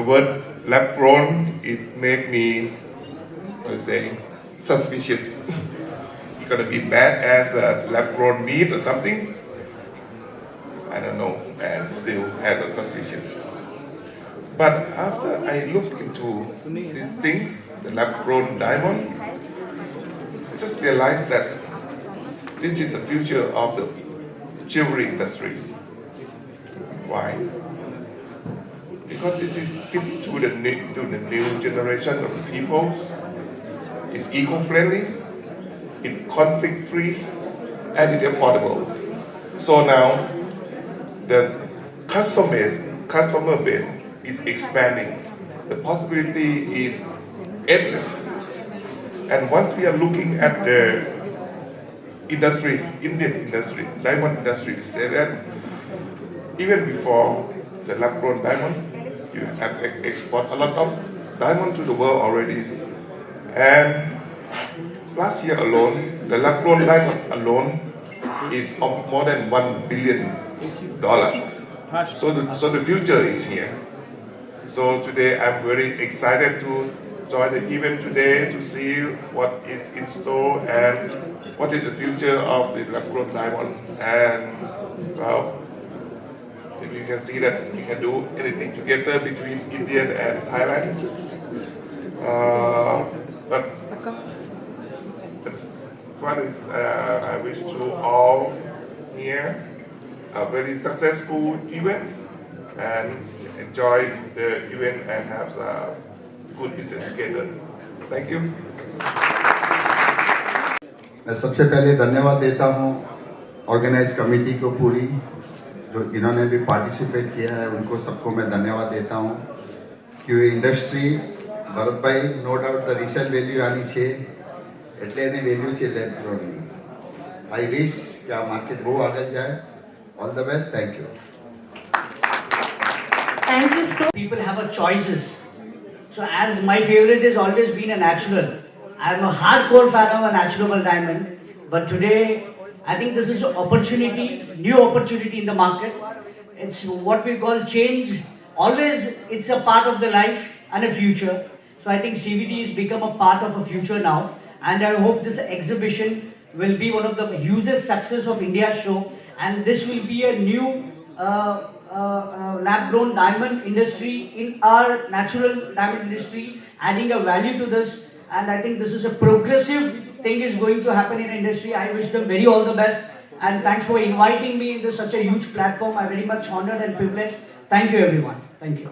word lab grown, it make me, I would say, suspicious. It's gonna be bad as a lab grown meat or something. I don't know, and still has a suspicious. But after I look into these things, the lab grown diamond, I just realized that this is the future of the jewelry industries. Why? Because this is fit to the new generation of people. It's eco-friendly, it's conflict-free, and it's affordable. So now the customer base is expanding. The possibility is endless. And once we are looking at the industry, Indian industry, diamond industry, we say that even before the lab-grown diamond, you have export a lot of diamond to the world already. And last year alone, the lab-grown diamond alone is of more than $1 billion. So the future is here. So today I'm very excited to join the event today to see what is in store and what is the future of the lab-grown diamond. And well, you can see that we can do anything together between India and Thailand. But what is I wish to all here a very successful events and enjoy the event and have a good business together. Thank you. मैं सबसे पहले धन्यवाद देता हूँ organise committee को पूरी जो इन्होंने भी पार्टिसिपेट किया है उनको सबको मैं धन्यवाद देता हूँ कि इंडस्ट्री भरत भाई no doubt the resale value આની છે એટલે એની વેલ્યુ છે લેબ ગ્રોનની આઈ વિશ કે આ માર્કેટ બહુ આગળ જાય all the best thank you Thank you so. People have a choices. So as my favorite has always been a natural, I'm a hardcore fan of a natural diamond. But today, I think this is an opportunity, new opportunity in the market. It's what we call change. Always, it's a part of the life and a future. So I think CVD has become a part of a future now. And I hope this exhibition will be one of the hugest success of India show. And this will be a new lab-grown diamond industry in our natural diamond industry, adding a value to this. And I think this is a progressive thing is going to happen in the industry. I wish them very all the best. And thanks for inviting me into such a huge platform. I'm very much honored and privileged. Thank you, everyone. Thank you.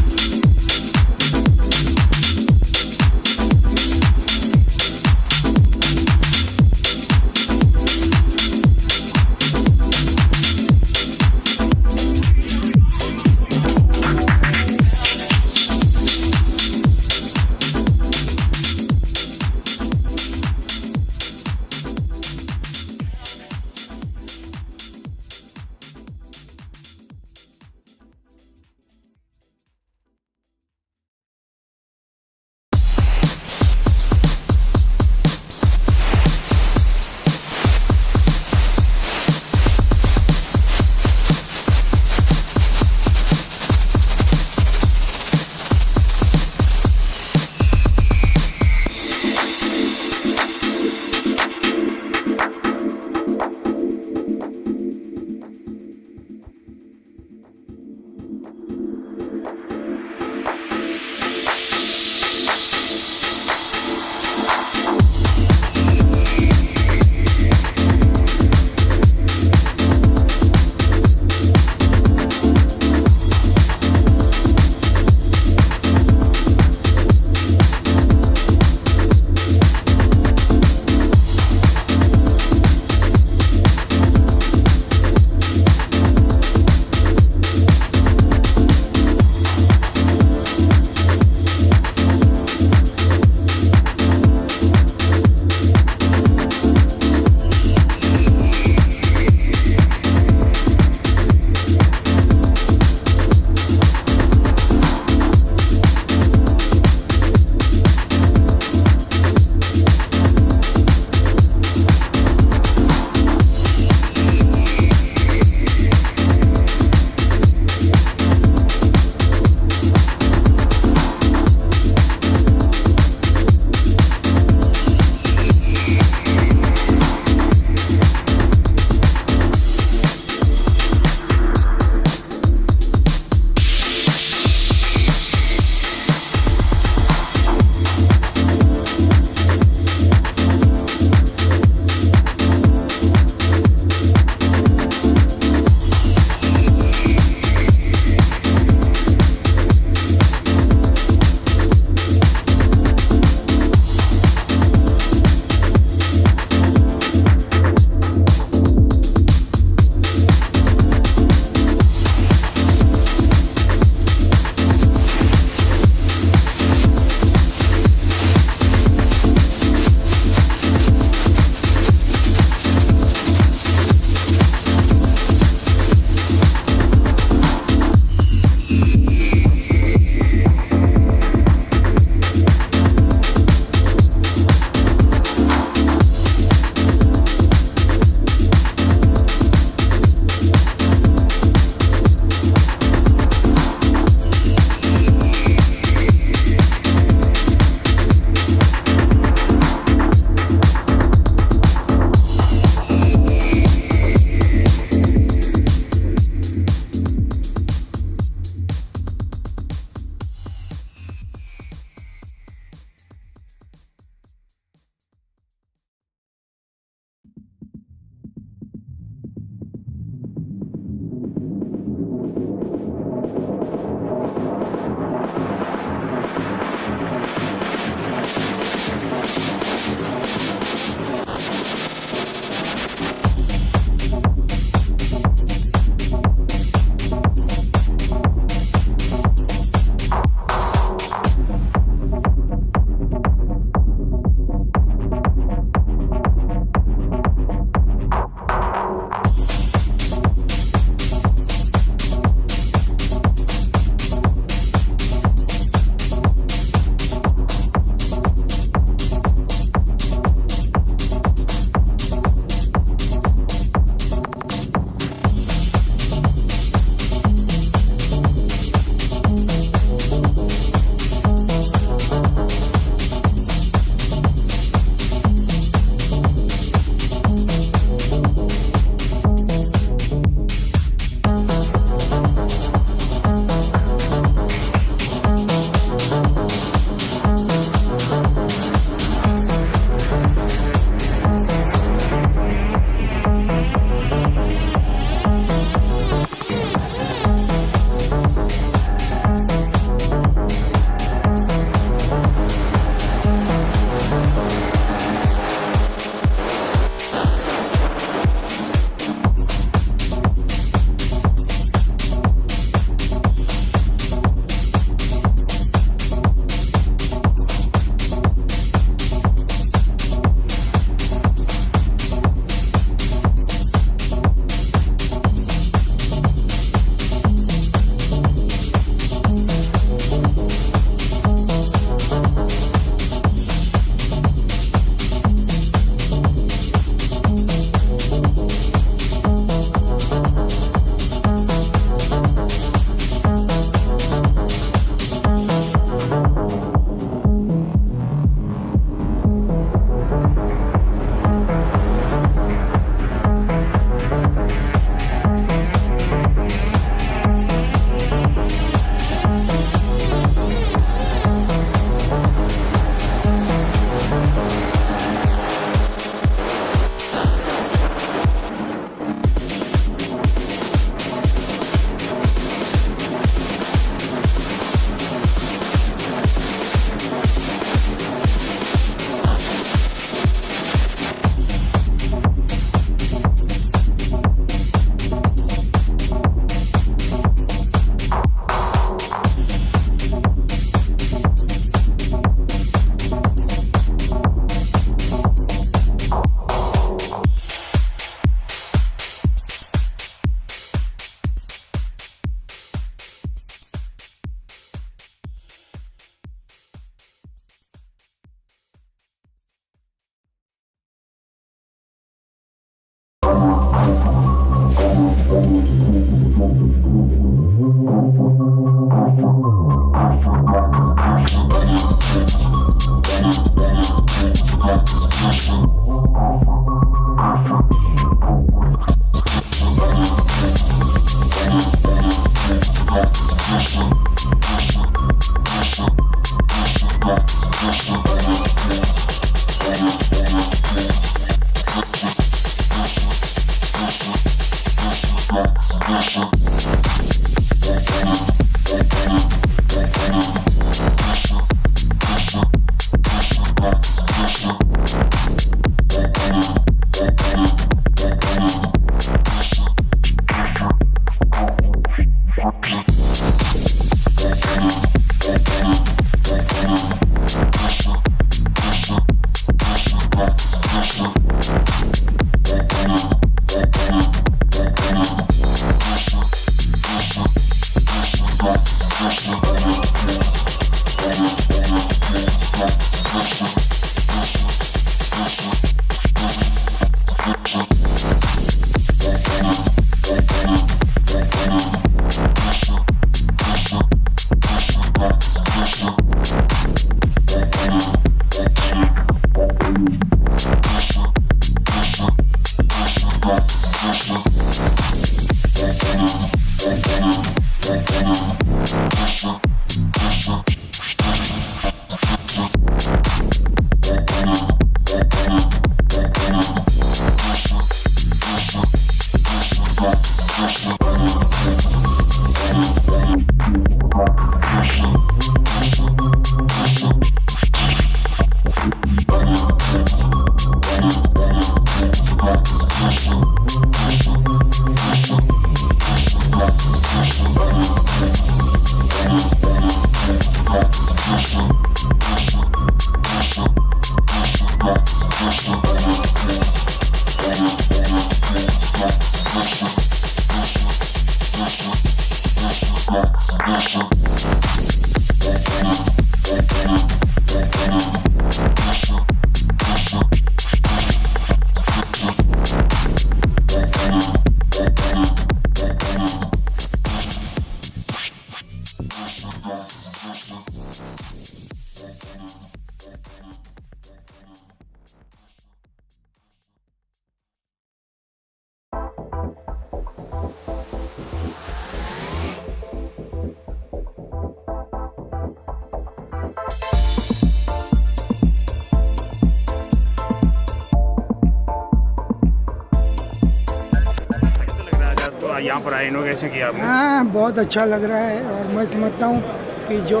यहाँ पर आए innovation किया आपने। हाँ, बहुत अच्छा लग रहा है और मैं समझता हूँ कि जो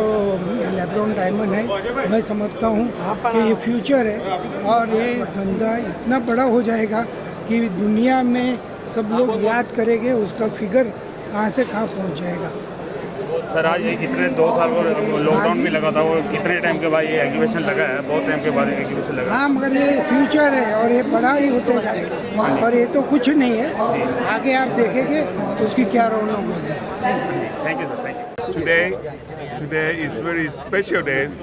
लैब्रोन डायमंड है, मैं समझता हूँ कि ये फ्यूचर है और ये धंधा इतना बड़ा हो जाएगा कि दुनिया में सब लोग याद करेंगे, उसका फिगर कहाँ से कहाँ पहुँच जाएगा। सर आज ये कितने 2 साल को लॉकडाउन में लगा था, वो कितने टाइम के बाद ये एग्जीबिशन लगा है? बहुत टाइम के बाद एग्जीबिशन लगा। हाँ, मगर ये फ्यूचर है और ये बड़ा ही होते जाएगा और ये तो कुछ नहीं है, आगे आप देखेंगे उसकी क्या रौनक होगी। Thank you sir, thank you. Today is very special days.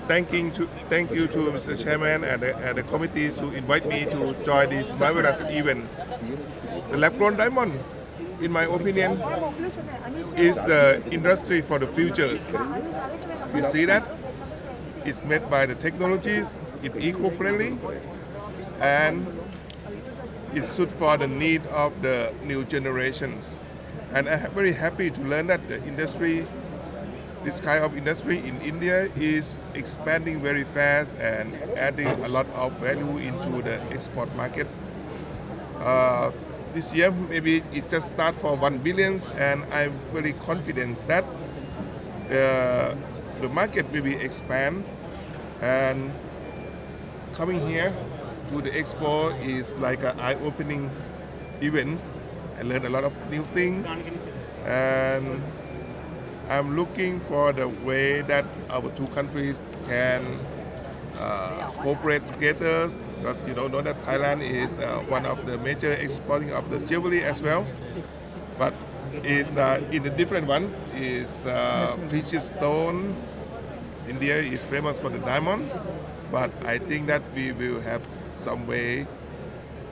Thank you to Mr. Chairman and the committee to invite me to join these marvelous events. The lab-grown diamond, in my opinion, is the industry for the futures. You see that? It's made by the technologies, it's eco-friendly, and it's suited for the need of the new generations. And I'm very happy to learn that the industry, this kind of industry in India is expanding very fast and adding a lot of value into the export market. This year, maybe it just start for 1 billion, and I'm very confident that the market will be expand, and coming here to the expo is like an eye-opening events. I learned a lot of new things, and I'm looking for the way that our two countries can cooperate together, because you know that Thailand is one of the major exporting of the jewelry as well, but it's in the different ones is precious stone. India is famous for the diamonds, but I think that we will have some way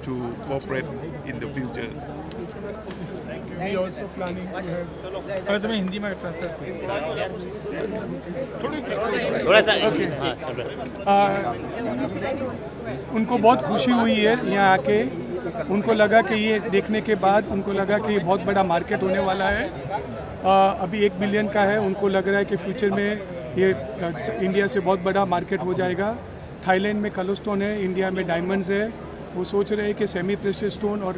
to cooperate in the futures. We also planning to have और मैं हिंदी में translate थोड़ा सा हाँ, चल रहा है। उनको बहुत खुशी हुई है यहाँ आके, उनको लगा कि ये देखने के बाद उनको लगा कि ये बहुत बड़ा मार्केट होने वाला है। अभी 1 बिलियन का है, उनको लग रहा है कि फ्यूचर में ये इंडिया से बहुत बड़ा मार्केट हो जाएगा। थाईलैंड में कलरस्टोन है, इंडिया में डायमंड्स है। वो सोच रहे हैं कि सेमी प्रेशियस स्टोन और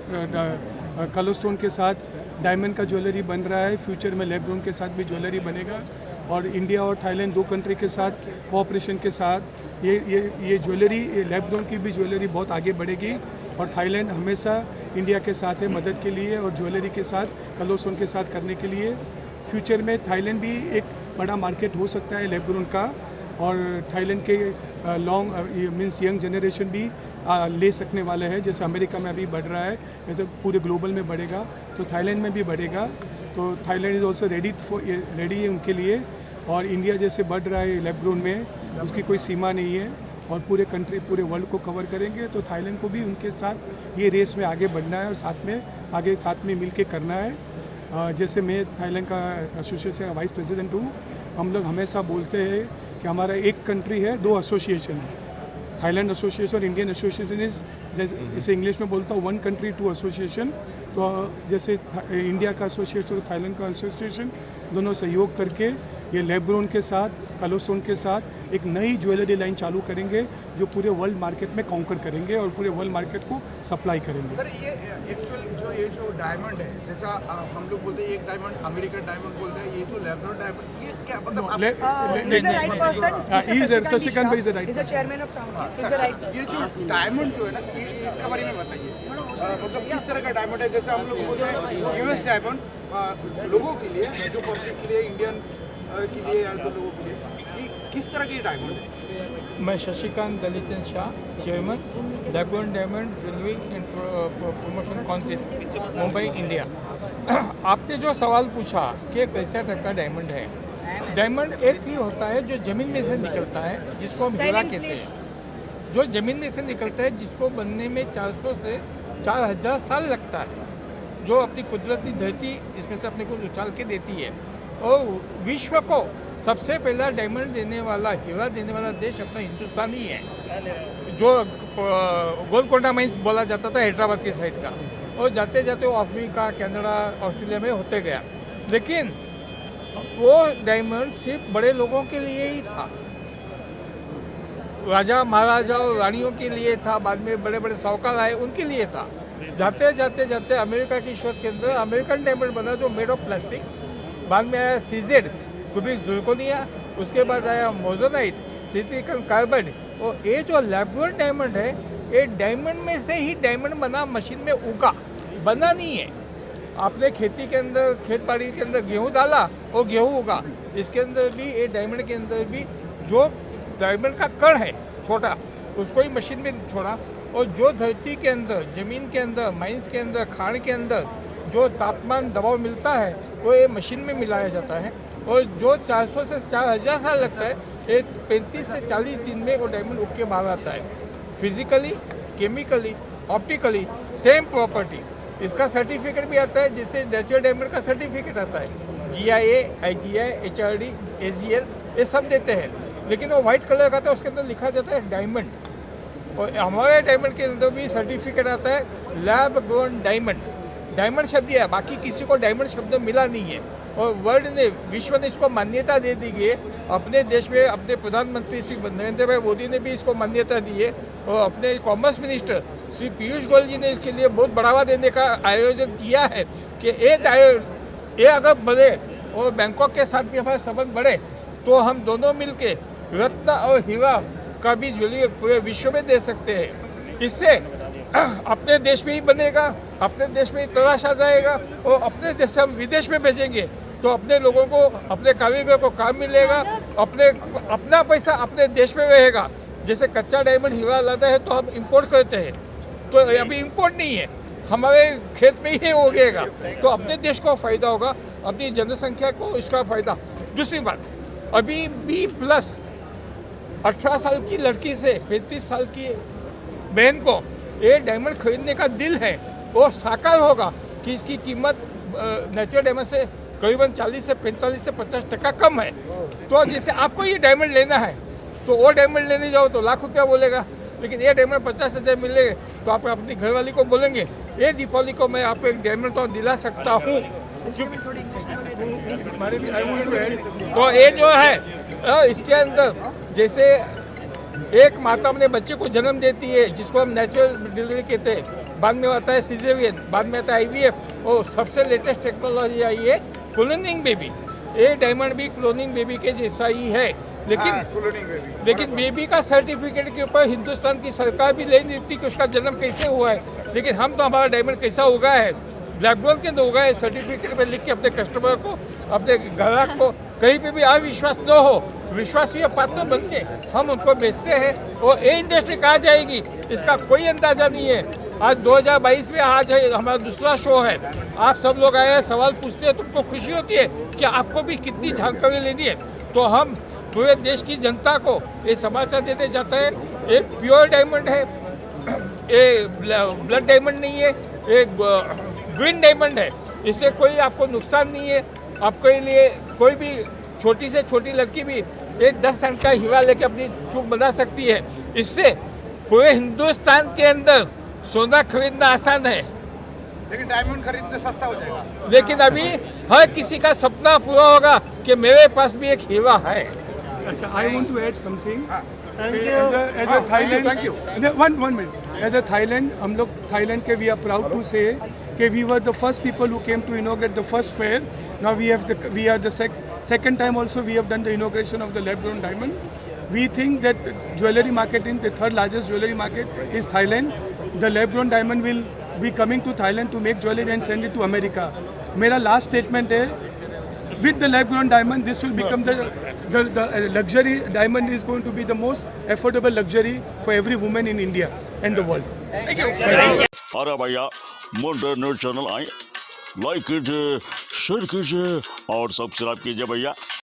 कलरस्टोन के साथ डायमंड का ज्वेलरी बन रहा है। फ्यूचर में लेब्रॉन के साथ भी ज्वेलरी बनेगा और इंडिया और थाईलैंड 2 कंट्री के साथ कोऑपरेशन के साथ ये ज्वेलरी, लेब्रॉन की भी ज्वेलरी बहुत आगे बढ़ेगी और थाईलैंड हमेशा इंडिया के साथ है मदद के लिए और ज्वेलरी के साथ, कलोसोन के साथ करने के लिए। फ्यूचर में थाईलैंड भी एक बड़ा मार्केट हो सकता है लेब्रॉन का और थाईलैंड के लॉन्ग मीन्स यंग जनरेशन भी ले सकने वाले हैं। जैसे अमेरिका में अभी बढ़ रहा है वैसे पूरे ग्लोबल में बढ़ेगा तो थाईलैंड में भी बढ़ेगा। तो थाईलैंड इज़ ऑल्सो रेडी है उनके लिए और इंडिया जैसे बढ़ रहा है लेब्रॉन में, उसकी कोई सीमा नहीं है और पूरे कंट्री, पूरे वर्ल्ड को कवर करेंगे। तो थाईलैंड को भी उनके साथ ये रेस में आगे बढ़ना है और साथ में मिल के करना है। जैसे मैं थाईलैंड का एसोसिएशन का वाइस प्रेसिडेंट हूँ। हम लोग हमेशा बोलते हैं कि हमारा एक कंट्री है 2 एसोसिएशन है, थाईलैंड एसोसिएशन और इंडियन एसोसिएशन इज़, जैसे इंग्लिश में बोलता हूँ 1 कंट्री 2 एसोसिएशन। तो जैसे इंडिया का एसोसिएशन और थाईलैंड का एसोसिएशन दोनों सहयोग करके ये लेब्रॉन के साथ, कलोसोन के साथ एक नई ज्वेलरी लाइन चालू करेंगे जो पूरे वर्ल्ड मार्केट में कॉन्कर करेंगे और पूरे वर्ल्ड मार्केट को सप्लाई करेंगे। सर ये एक्चुअल जो डायमंड है, जैसा हम लोग बोलते हैं एक डायमंड अमेरिकन डायमंड बोलते हैं, ये जो लेब्रॉन डायमंड, ये क्या मतलब ये जो डायमंड जो है ना, इसके बारे में बताइए। मतलब किस तरह का डायमंड है? जैसे हम लोग बोलते हैं यूएस डायमंड लोगों के लिए, जो पब्लिक के लिए, इंडियन के लिए या तो लोगों के लिए, किस तरह की डायमंड है? मैं शशिकांत दलीचंद शाह, चेयरमैन लेब्रॉन diamond jewellery and promotion council, Mumbai, India. आपने जो सवाल पूछा कि कैसा टाइप का डायमंड है, डायमंड एक ही होता है जो ज़मीन में से निकलता है, जिसको हम हीरा कहते हैं। जो ज़मीन में से निकलता है, जिसको बनने में 400 से 4000 साल लगता है, जो अपनी कुदरती धरती इसमें से अपने को उछाल के देती है। और विश्व को सबसे पहला डायमंड देने वाला, हीरा देने वाला देश अपना हिंदुस्तान ही है, जो गोलकोंडा माइंस बोला जाता था हैदराबाद की साइड का। और जाते जाते वो अफ्रीका, कनाडा, ऑस्ट्रेलिया में होते गया। लेकिन वो डायमंड सिर्फ बड़े लोगों के लिए ही था, राजा महाराजा और रानियों के लिए था, बाद में बड़े बड़े साहूकार आए उनके लिए था। जाते जाते जाते अमेरिका की शोध के अंदर अमेरिकन डायमंड बना जो मेड ऑफ प्लास्टिक, बाद में आया सीजेड, क्यूबिक ज़िरकोनिया, उसके बाद आया मोजोनाइट, सिलिकॉन कार्बाइड। और ये जो लेब्रॉन डायमंड है, ये डायमंड में से ही डायमंड बना, मशीन में उगा, बना नहीं है। आपने खेती के अंदर, खेत बाड़ी के अंदर गेहूँ डाला और गेहूँ उगा, इसके अंदर भी, ये डायमंड के अंदर भी जो डायमंड का कण है छोटा, उसको ही मशीन में छोड़ा। और जो धरती के अंदर, ज़मीन के अंदर, माइंस के अंदर, खान के अंदर जो तापमान दबाव मिलता है, वो ये मशीन में मिलाया जाता है। और जो 400 से 4000 साल लगता है, ये 35 से 40 दिन में वो डायमंड उग के बाहर आता है। Physically, chemically, optically same property. इसका सर्टिफिकेट भी आता है, जिससे नेचुरल डायमंड का सर्टिफिकेट आता है। GIA, IGI, HRD, SGL, ये सब देते हैं। लेकिन वो वाइट कलर का आता है, उसके अंदर लिखा जाता है डायमंड। और हमारे डायमंड के अंदर भी सर्टिफिकेट आता है लैब ग्रोन डायमंड। डायमंड शब्द है, बाकी किसी को डायमंड शब्द मिला नहीं है। और वर्ल्ड ने, विश्व ने इसको मान्यता दे दी है। अपने देश में अपने प्रधानमंत्री श्री नरेंद्र भाई मोदी ने भी इसको मान्यता दी है। और अपने कॉमर्स मिनिस्टर श्री पीयूष गोयल जी ने इसके लिए बहुत बढ़ावा देने का आयोजन किया है कि ये अगर बढ़े और बैंकॉक के साथ भी हमारे संबंध बढ़े, तो हम दोनों मिल के रत्न और हीरा का भी ज्वेलरी पूरे विश्व में दे सकते हैं। इससे अपने देश में ही बनेगा, अपने देश में ही तलाश आ जाएगा और अपने देश से हम विदेश में भेजेंगे तो अपने लोगों को, अपने कारीगर को काम मिलेगा, अपना पैसा अपने देश में रहेगा। जैसे कच्चा डायमंड हीरा लाता है तो हम इंपोर्ट करते हैं, तो अभी इंपोर्ट नहीं है, हमारे खेत में ही उगेगा, तो अपने देश को फ़ायदा होगा, अपनी जनसंख्या को इसका फ़ायदा। दूसरी बात, अभी B+ 18 साल की लड़की से 35 साल की बहन को ये डायमंड खरीदने का दिल है, वो साकार होगा कि इसकी कीमत नेचुरल डायमंड से करीबन 40 से 45 से 50% कम है। तो जैसे आपको ये डायमंड लेना है तो वो डायमंड लेने जाओ तो लाख रुपया बोलेगा, लेकिन ये डायमंड 50,000 मिलेगा तो आप अपनी घरवाली को बोलेंगे ये दीपावली को मैं आपको एक डायमंड तो दिला सकता हूँ। तो ये जो है इसके अंदर, जैसे एक माता अपने बच्चे को जन्म देती है जिसको हम नेचुरल डिलीवरी कहते हैं, बाद में आता है सिजेरियन, बाद में आता है IVF, और सबसे लेटेस्ट टेक्नोलॉजी आई है क्लोनिंग बेबी। ये डायमंड भी क्लोनिंग बेबी के जैसा ही है, लेकिन बेबी का सर्टिफिकेट के ऊपर हिंदुस्तान की सरकार भी ले लेती कि उसका जन्म कैसे हुआ है, लेकिन हम तो हमारा डायमंड कैसा होगा है, ब्लैक गोल्ड के अंदर होगा है, सर्टिफिकेट पे लिख के अपने कस्टमर को, अपने ग्राहक को कहीं पे भी अविश्वास न हो, विश्वासीय पात्र बन के हम उनको बेचते हैं। और ये इंडस्ट्री कहाँ जाएगी इसका कोई अंदाजा नहीं है। आज 2022 में आज है हमारा दूसरा शो है, आप सब लोग आए हैं, सवाल पूछते हैं, तुमको खुशी होती है कि आपको भी कितनी जानकारी लेनी है, तो हम पूरे देश की जनता को ये समाचार देते जाते हैं। एक प्योर डायमंड है, ये ब्लड डायमंड नहीं है, एक ग्रीन डायमंड है, इससे कोई आपको नुकसान नहीं है। आपके लिए कोई भी छोटी से छोटी लड़की भी एक 10 सेंट का हीरा लेके अपनी चूक बना सकती है। इससे पूरे हिंदुस्तान के अंदर सोना खरीदना आसान है, लेकिन डायमंड खरीदना सस्ता हो जाएगा। लेकिन अभी हर किसी का सपना पूरा होगा कि मेरे पास भी एक हीरा है। अच्छा, I want to add something. As a Thailand, thank you. One minute. As a Thailand, हम लोग Thailand के we are proud to say कि we were the first people who came to inaugurate the first fair. Now we are the second time also we have done the inauguration of the lab-grown diamond. We think that jewelry marketing, the third largest jewelry market is Thailand. The lab-grown diamond will be coming to Thailand to make jewelry and send it to America. मेरा last statement है, with the lab-grown diamond, this will become the luxury diamond is going to be the most affordable luxury for every woman in India and the world. अरे भैया motor news channel आए, like कीजिए, share कीजिए और subscribe कीजिए भैया।